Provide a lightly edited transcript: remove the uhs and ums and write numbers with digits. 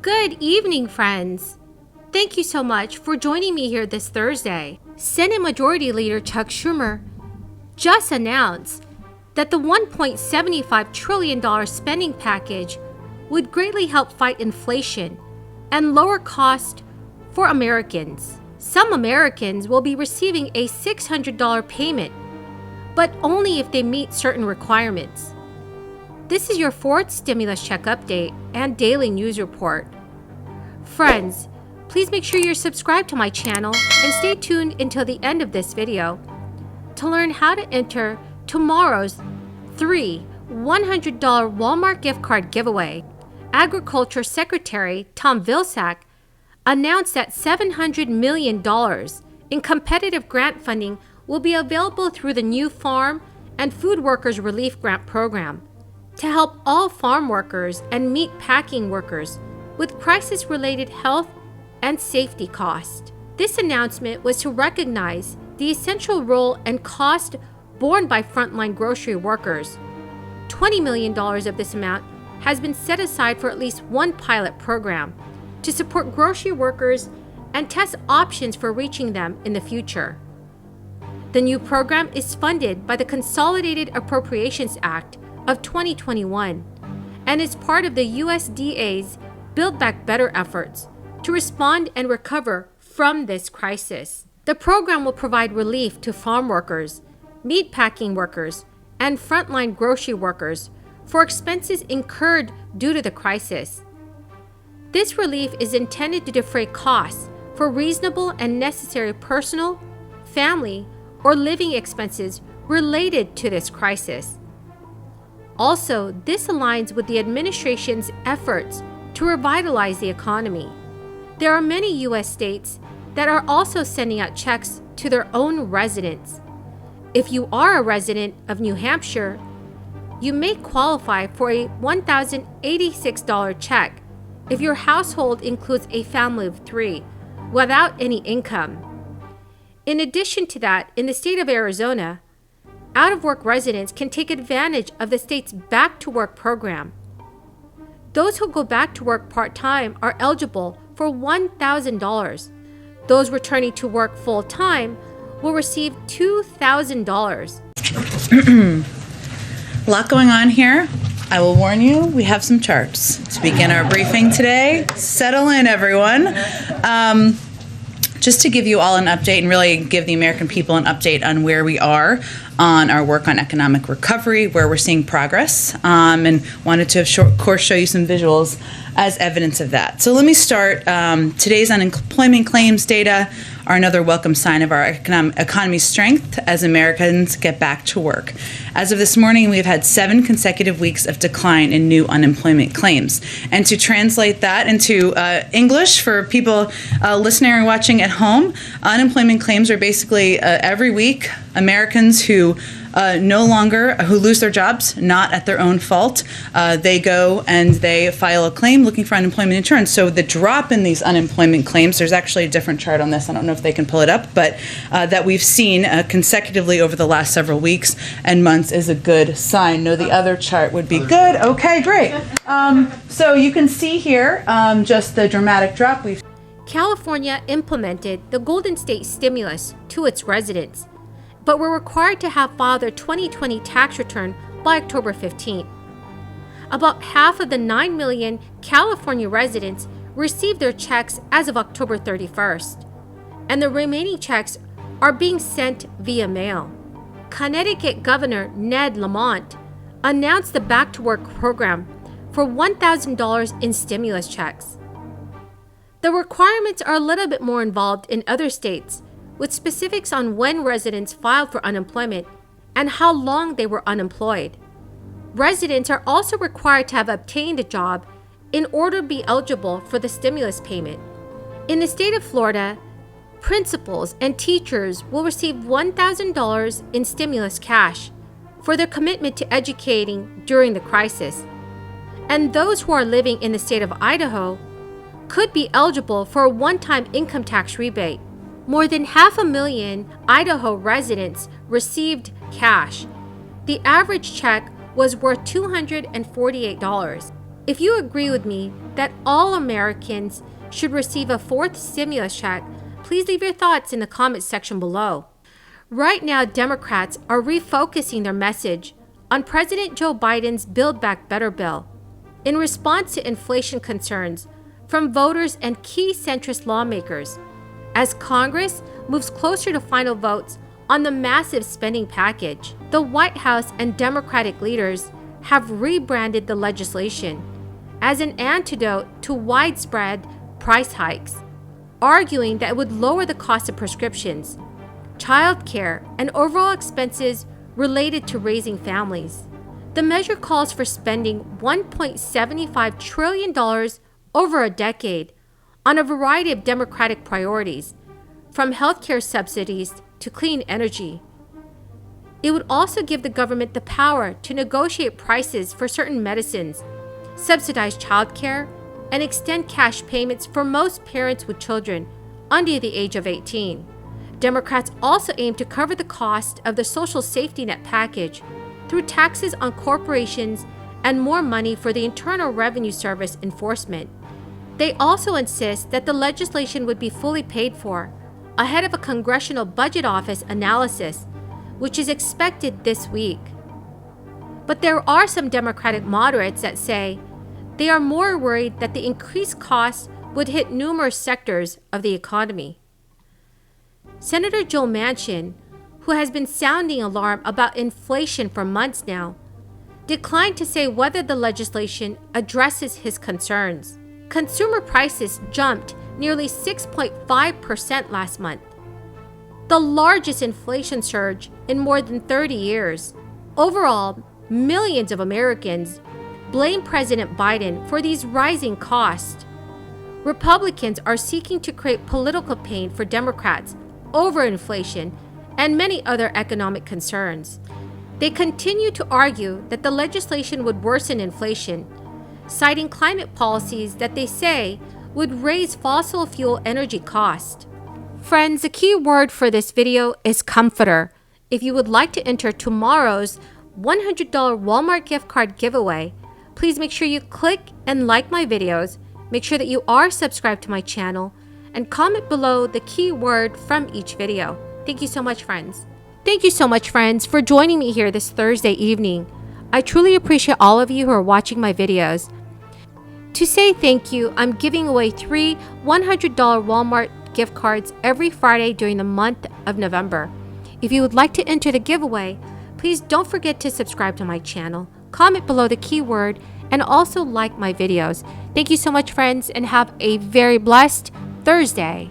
Good evening, friends. Thank you so much for joining me here this Thursday. Senate Majority Leader Chuck Schumer just announced that the $1.75 trillion spending package would greatly help fight inflation and lower costs for Americans. Some Americans will be receiving a $600 payment, but only if they meet certain requirements. This is your fourth stimulus check update and daily news report. Friends, please make sure you're subscribed to my channel and stay tuned until the end of this video to learn how to enter tomorrow's 3 $100 Walmart gift card giveaway. Agriculture Secretary Tom Vilsack announced that $700 million in competitive grant funding will be available through the new Farm and Food Workers Relief Grant Program to help all farm workers and meat packing workers with crisis-related health and safety costs. This announcement was to recognize the essential role and cost borne by frontline grocery workers. $20 million of this amount has been set aside for at least one pilot program to support grocery workers and test options for reaching them in the future. The new program is funded by the Consolidated Appropriations Act of 2021 and is part of the USDA's Build Back Better efforts to respond and recover from this crisis. The program will provide relief to farm workers, meat packing workers, and frontline grocery workers for expenses incurred due to the crisis. This relief is intended to defray costs for reasonable and necessary personal, family, or living expenses related to this crisis. Also, this aligns with the administration's efforts to revitalize the economy. There are many U.S. states that are also sending out checks to their own residents. If you are a resident of New Hampshire, you may qualify for a $1,086 check if your household includes a family of 3 without any income. In addition to that, in the state of Arizona, out-of-work residents can take advantage of the state's Back to Work program. Those who go back to work part-time are eligible for $1,000. Those returning to work full-time will receive $2,000. A lot going on here. I will warn you, we have some charts to begin our briefing today. Settle in, everyone. Just to give you all an update and really give the American people an update on where we are on our work on economic recovery, where we're seeing progress, and wanted to, of course, show you some visuals as evidence of that. So let me start. Today's unemployment claims data are another welcome sign of our economy's strength as Americans get back to work. As of this morning, we've had 7 consecutive weeks of decline in new unemployment claims. And to translate that into English for people listening or watching at home, unemployment claims are basically every week Americans who who lose their jobs, not at their own fault, they go and they file a claim looking for unemployment insurance. So the drop in these unemployment claims, there's actually a different chart on this, I don't know if they can pull it up, but that we've seen consecutively over the last several weeks and months is a good sign. No, the other chart would be good. Okay, great. So you can see here just the dramatic drop we've. California implemented the Golden State stimulus to its residents, but were required to have filed their 2020 tax return by October 15th. About half of the 9 million California residents received their checks as of October 31st, and the remaining checks are being sent via mail. Connecticut Governor Ned Lamont announced the Back to Work program for $1,000 in stimulus checks. The requirements are a little bit more involved in other states, with specifics on when residents filed for unemployment and how long they were unemployed. Residents are also required to have obtained a job in order to be eligible for the stimulus payment. In the state of Florida, principals and teachers will receive $1,000 in stimulus cash for their commitment to educating during the crisis. And those who are living in the state of Idaho could be eligible for a one-time income tax rebate. More than 500,000 Idaho residents received cash. The average check was worth $248. If you agree with me that all Americans should receive a fourth stimulus check, please leave your thoughts in the comments section below. Right now, Democrats are refocusing their message on President Joe Biden's Build Back Better bill in response to inflation concerns from voters and key centrist lawmakers as Congress moves closer to final votes on the massive spending package. The White House and Democratic leaders have rebranded the legislation as an antidote to widespread price hikes, arguing that it would lower the cost of prescriptions, childcare, and overall expenses related to raising families. The measure calls for spending $1.75 trillion over a decade on a variety of democratic priorities, from healthcare subsidies to clean energy. It would also give the government the power to negotiate prices for certain medicines, subsidize childcare, and extend cash payments for most parents with children under the age of 18. Democrats also aim to cover the cost of the social safety net package through taxes on corporations and more money for the Internal Revenue Service enforcement. They also insist that the legislation would be fully paid for ahead of a Congressional Budget Office analysis, which is expected this week. But there are some Democratic moderates that say they are more worried that the increased costs would hit numerous sectors of the economy. Senator Joe Manchin, who has been sounding alarm about inflation for months now, declined to say whether the legislation addresses his concerns. Consumer prices jumped nearly 6.5% last month, the largest inflation surge in more than 30 years. Overall, millions of Americans blame President Biden for these rising costs. Republicans are seeking to create political pain for Democrats over inflation and many other economic concerns. They continue to argue that the legislation would worsen inflation, citing climate policies that they say would raise fossil fuel energy costs. Friends, the key word for this video is comforter. If you would like to enter tomorrow's $100 Walmart gift card giveaway, please make sure you click and like my videos, make sure that you are subscribed to my channel, and comment below the key word from each video. Thank you so much, friends. Thank you so much, friends, for joining me here this Thursday evening. I truly appreciate all of you who are watching my videos. To say thank you, I'm giving away 3 $100 Walmart gift cards every Friday during the month of November. If you would like to enter the giveaway, please don't forget to subscribe to my channel, comment below the keyword, and also like my videos. Thank you so much, friends, and have a very blessed Thursday.